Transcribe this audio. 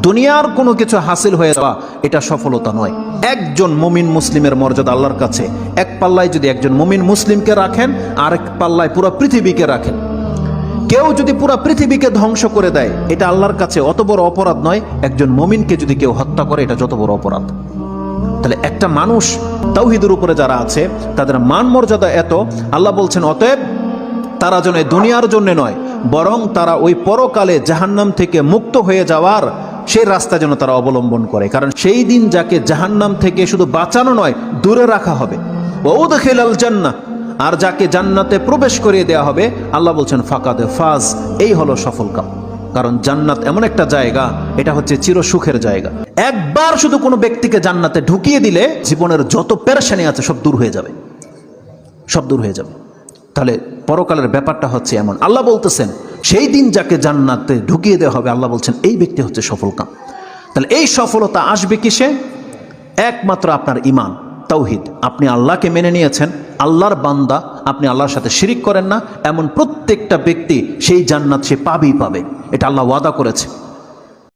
দুনিয়ার কোনো কিছু হাসিল হয়ে যাওয়া এটা সফলতা নয়। একজন মুমিন মুসলিমের মর্যাদা আল্লাহর কাছে এক পাল্লায় যদি একজন মুমিন মুসলিমকে রাখেন, আরেক পাল্লায় পুরো পৃথিবীকে রাখেন। কেউ যদি পুরো পৃথিবীকে ধ্বংস করে দেয়, এটা আল্লাহর কাছে অত বড় অপরাধ নয়। একজন মুমিনকে যদি কেউ হত্যা করে, এটা যত বড় অপরাধ। তাহলে একটা মানুষ তাওহীদের উপরে যারা আছে তাদের মান মর্যাদা এত, আল্লাহ বলছেন অতএব তারা যেন দুনিয়ার জন্য নয়, বরং তারা ওই পরকালে জাহান্নাম থেকে মুক্ত হয়ে যাওয়ার সেই রাস্তা যেন তারা অবলম্বন করে। কারণ সেই দিন যাকে জাহান্নাম থেকে শুধু বাঁচানো নয়, দূরে রাখা হবে। ওয়াউদখিলাল জান্নাহ, আর যাকে জান্নাতে প্রবেশ করিয়ে দেওয়া হবে, আল্লাহ বলছেন ফাকাদ ফাজ, এই হলো সফল কাম। কারণ জান্নাত এমন একটা জায়গা, এটা হচ্ছে চির সুখের জায়গা। একবার শুধু কোনো ব্যক্তিকে জান্নাতে ঢুকিয়ে দিলে জীবনের যত পেরেশানি আছে সব দূর হয়ে যাবে, সব দূর হয়ে যাবে। তাহলে পরকালের ব্যাপারটা হচ্ছে এমন। আল্লাহ বলতেছেন সেই দিন যাকে জান্নাতে ঢুকিয়ে দেওয়া হবে, আল্লাহ বলছেন এই ব্যক্তি হচ্ছে সফল কাম। তাহলে এই সফলতা আসবে কিসে? একমাত্র আপনার ঈমান, তাওহীদ। আপনি আল্লাহকে মেনে নিয়েছেন, আল্লাহর বান্দা, আপনি আল্লাহর সাথে শিরিক করেন না, এমন প্রত্যেকটা ব্যক্তি সেই জান্নাত সে পাবেই পাবে। এটা আল্লাহ ওয়াদা করেছে।